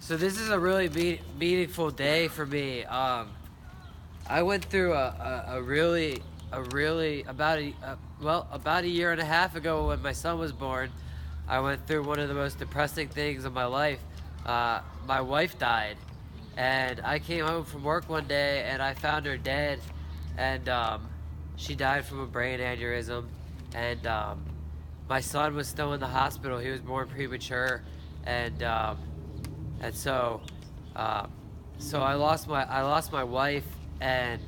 So this is a really meaningful day for me. I went through about a year and a half ago when my son was born. I went through one of the most depressing things of my life. My wife died, and I came home from work one day and I found her dead, and she died from a brain aneurysm, and my son was still in the hospital. He was born premature, and and so so I lost my wife, and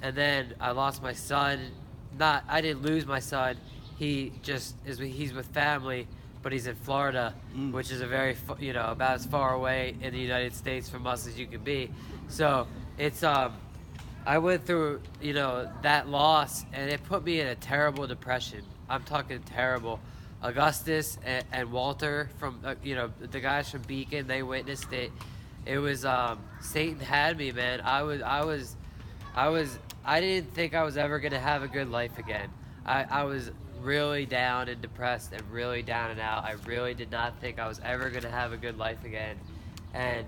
then I lost my son. I didn't lose my son. He's with family, but he's in Florida, which is a very about as far away in the United States from us as you can be. So it's I went through that loss, and it put me in a terrible depression. I'm talking terrible. Augustus and Walter from the guys from Beacon, they witnessed it. It was Satan had me, man. I didn't think I was ever gonna have a good life again. I was really down and depressed and really down and out. I really did not think I was ever gonna have a good life again, and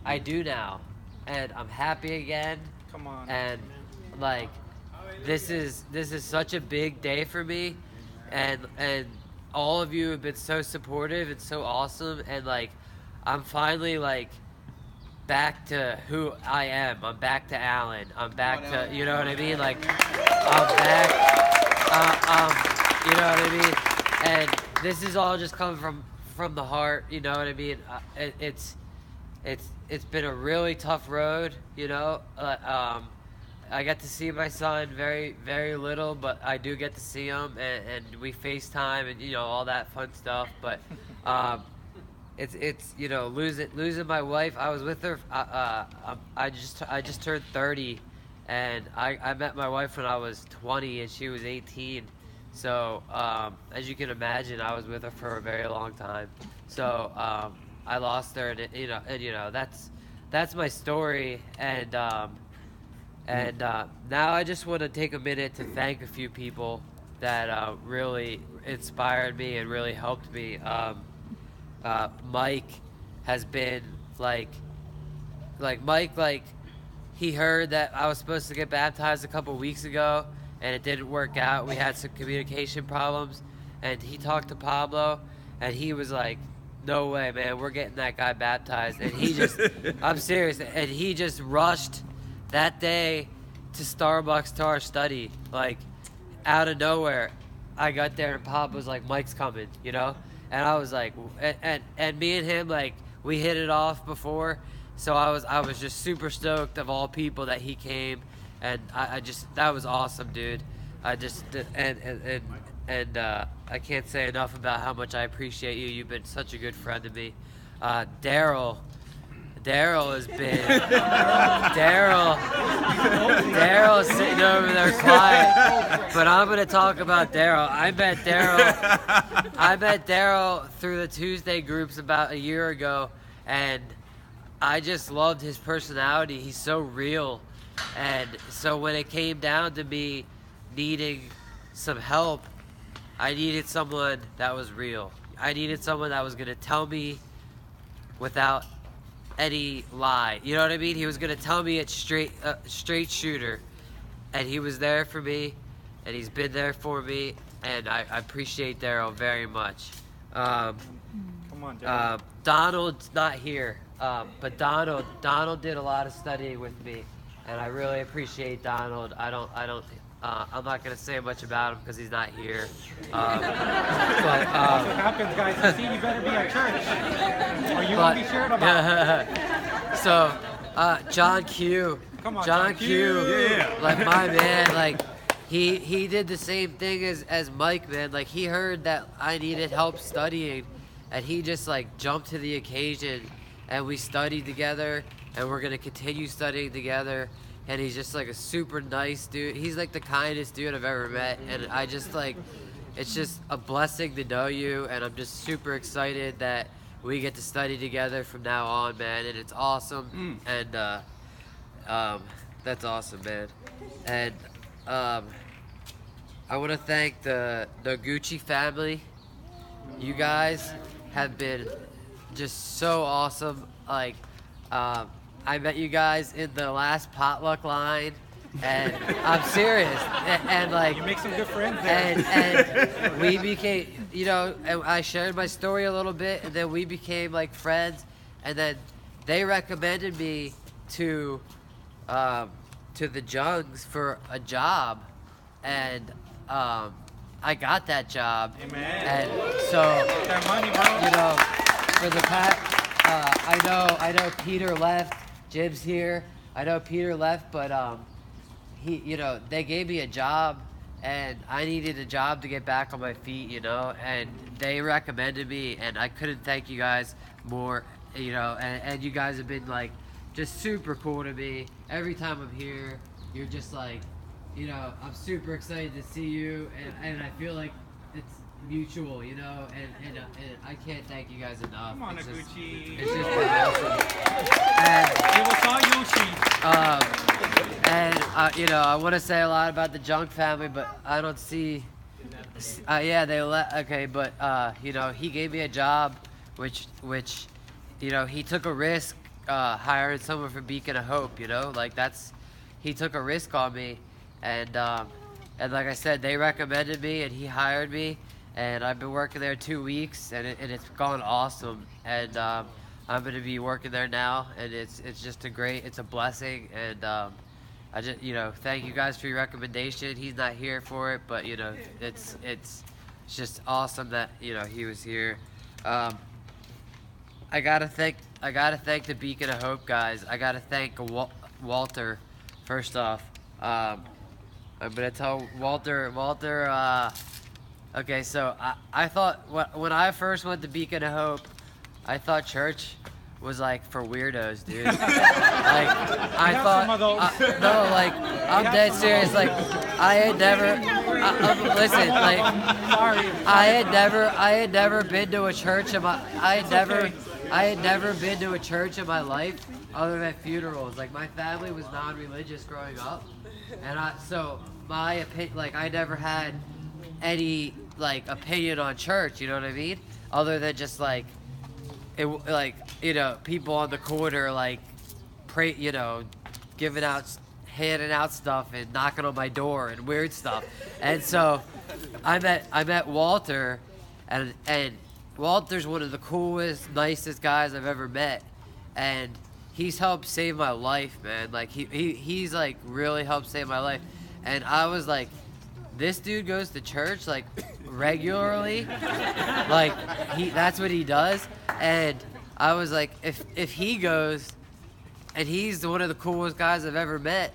I do now, and I'm happy again. Come on. And like this is such a big day for me, and all of you have been so supportive and so awesome, and like I'm finally like back to who I am. I'm back to Alan. I'm back to, you know what I mean? Like I'm back. You know what I mean? And this is all just coming from the heart. You know what I mean? It's been a really tough road. I got to see my son very, very little, but I do get to see him, and we FaceTime and all that fun stuff. But it's losing my wife. I was with her. I just turned 30, and I met my wife when I was 20 and she was 18. So as you can imagine, I was with her for a very long time. So I lost her, and that's my story. And now I just want to take a minute to thank a few people that really inspired me and really helped me. Mike has been like Mike, he heard that I was supposed to get baptized a couple weeks ago, and it didn't work out. We had some communication problems, and he talked to Pablo, and he was like, no way, man, we're getting that guy baptized. And he just, I'm serious, and he just rushed that day to Starbucks to our study, like out of nowhere. I got there and Pop was like, Mike's coming, and I was like, and me and him, like, we hit it off before, so I was just super stoked of all people that he came, and I just, that was awesome, dude. I just, and I can't say enough about how much I appreciate you. You've been such a good friend to me. Daryl has been Daryl's sitting over there quiet, but I'm gonna talk about Daryl. I met Daryl through the Tuesday groups about a year ago, and I just loved his personality. He's so real, and so when it came down to me needing some help, I needed someone that was real. I needed someone that was gonna tell me without any lie. You know what I mean? He was gonna tell me it's straight shooter, and he was there for me, and he's been there for me, and I appreciate Daryl very much. Come on, Daryl. Donald's not here, but Donald did a lot of studying with me, and I really appreciate Donald. I'm not gonna say much about him because he's not here. But That's what happens, guys. You see, you better be at church, or you won't be shared about. So, John Q. Come on, John Q. Yeah. Like my man, like he did the same thing as Mike, man. Like he heard that I needed help studying, and he just like jumped to the occasion, and we studied together, and we're gonna continue studying together. And he's just like a super nice dude. He's like the kindest dude I've ever met, and I just like, it's just a blessing to know you, and I'm just super excited that we get to study together from now on, man, and it's awesome. And that's awesome, man. And I want to thank the Gucci family. You guys have been just so awesome. Like, I met you guys in the last potluck line, and I'm serious. And like, You make some good friends there. and we became, and I shared my story a little bit, and then we became like friends, and then they recommended me to the Jungs for a job, and I got that job. Amen. And so, That money, bro. for the past, I know Peter left. Jim's here. I know Peter left, but they gave me a job, and I needed a job to get back on my feet, and they recommended me, and I couldn't thank you guys more, and you guys have been like just super cool to me. Every time I'm here, you're just like, I'm super excited to see you, and I feel like it's mutual, and I can't thank you guys enough. Come on, It's just- Aguchi. It's just been awesome. And, It was all Yoshi. I want to say a lot about the Junk family, but I don't see. Yeah, they left. Okay, but he gave me a job, which he took a risk hiring someone from Beacon of Hope. He took a risk on me, and like I said, they recommended me, and he hired me, and I've been working there 2 weeks, and it's gone awesome, and I'm going to be working there now, and it's just it's a blessing, and I just thank you guys for your recommendation. He's not here for it, but it's just awesome that he was here. I gotta thank the Beacon of Hope guys. I gotta thank Walter first off. I'm gonna tell Walter. Okay, so I thought when I first went to Beacon of Hope, I thought church was like for weirdos, dude. Like I thought. some of those. No, like I'm dead serious. Like I had never. Listen, like Sorry. I had never been to a church in my. I had never been to a church in my life other than funerals. Like my family was non-religious growing up, and my opinion, like I never had any like opinion on church. You know what I mean? Other than just like it, like people on the corner like pray, handing out stuff and knocking on my door and weird stuff. And so I met Walter, and Walter's one of the coolest, nicest guys I've ever met, and he's helped save my life, man. Like he's like really helped save my life, and I was like, this dude goes to church like regularly, like that's what he does, and I was like, if he goes, and he's one of the coolest guys I've ever met,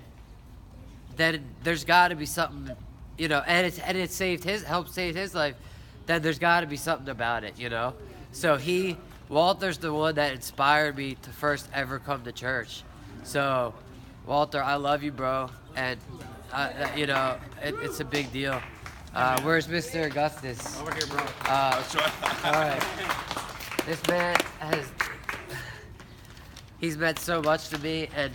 then there's got to be something, and it helped save his life. Then there's got to be something about it, So Walter's the one that inspired me to first ever come to church. So, Walter, I love you, bro, and it's a big deal. Where's Mr. Augustus? Over here, bro. All right. This man he's meant so much to me, and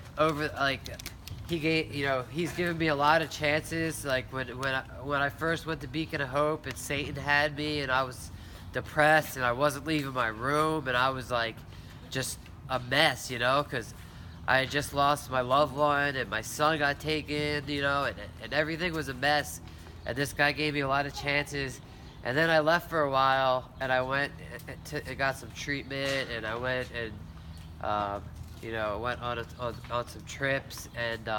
he's given me a lot of chances. Like when I first went to Beacon of Hope, and Satan had me, and I was depressed, and I wasn't leaving my room, and I was like just a mess, because I had just lost my loved one, and my son got taken, and everything was a mess. And this guy gave me a lot of chances, and then I left for a while, and I went and got some treatment, and I went and went on some trips, and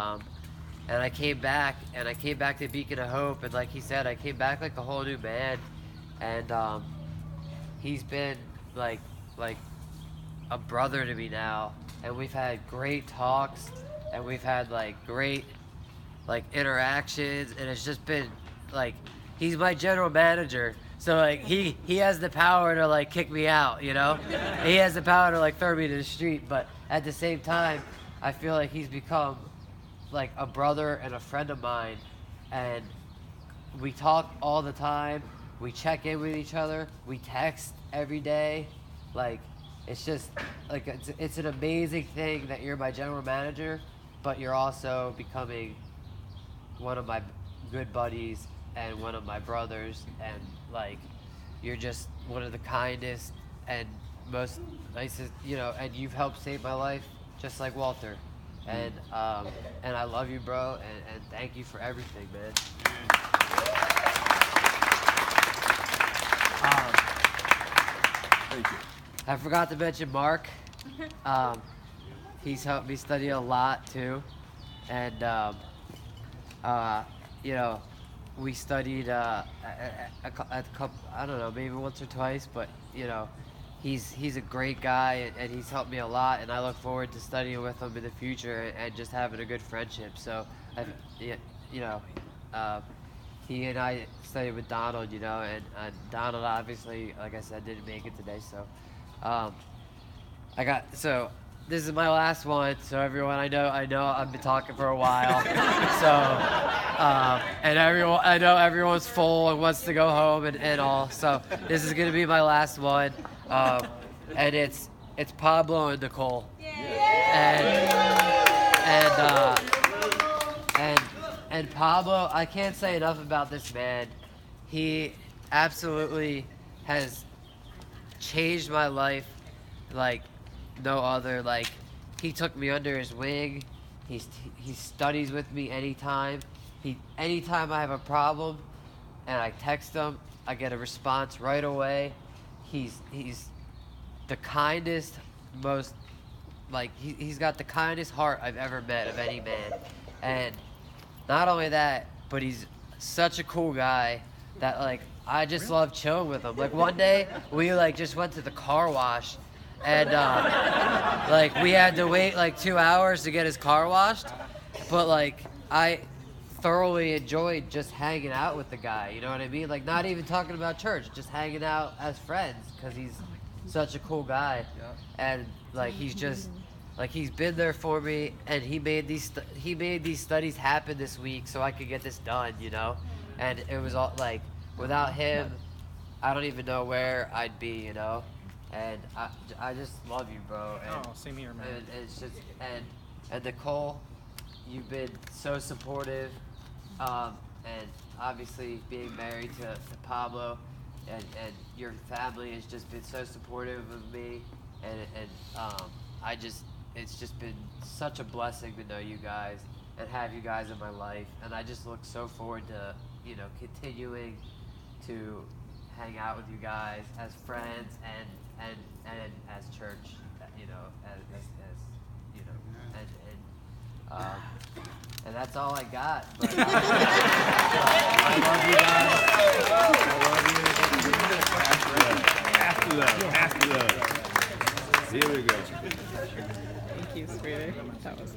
I came back, to Beacon of Hope, and like he said, I came back like a whole new man, and he's been like a brother to me now, and we've had great talks, and we've had like great like interactions, and it's just been like he's my general manager. So like he has the power to like kick me out, He has the power to like throw me to the street, but at the same time, I feel like he's become like a brother and a friend of mine, and we talk all the time. We check in with each other. We text every day. Like it's just like it's an amazing thing that you're my general manager, but you're also becoming one of my good buddies and one of my brothers, and like you're just one of the kindest and most nicest, and you've helped save my life, just like Walter. And I love you, bro, and thank you for everything, man. Thank you. I forgot to mention Mark. He's helped me study a lot too, and we studied a couple, I don't know, maybe once or twice, but he's a great guy, and he's helped me a lot, and I look forward to studying with him in the future and just having a good friendship. So he and I studied with Donald, and Donald obviously, like I said, didn't make it today. So this is my last one. So everyone, I know I've been talking for a while. And I know everyone's full and wants to go home and all. So this is gonna be my last one, and it's Pablo and Nicole. And Pablo, I can't say enough about this man. He absolutely has changed my life like no other. Like, he took me under his wing. He studies with me anytime. Anytime I have a problem and I text him, I get a response right away. He's the kindest, most, like, he's got the kindest heart I've ever met of any man. And not only that, but he's such a cool guy that, like, I just love chilling with him. Like, one day we just went to the car wash, and we had to wait 2 hours to get his car washed, but I thoroughly enjoyed just hanging out with the guy. You know what I mean? Like, not even talking about church, just hanging out as friends, because he's such a cool guy. And he's just he's been there for me, and he made these studies happen this week so I could get this done. And it was all without him, I don't even know where I'd be. And I just love you, bro. And, same here, man. And it's just and Nicole, you've been so supportive, and obviously being married to Pablo, and your family has just been so supportive of me, and it's just been such a blessing to know you guys and have you guys in my life, and I just look so forward to continuing to hang out with you guys as friends and as church, and that's all I got. But I love you guys. After that. Here we go. Thank you, sweetie. That was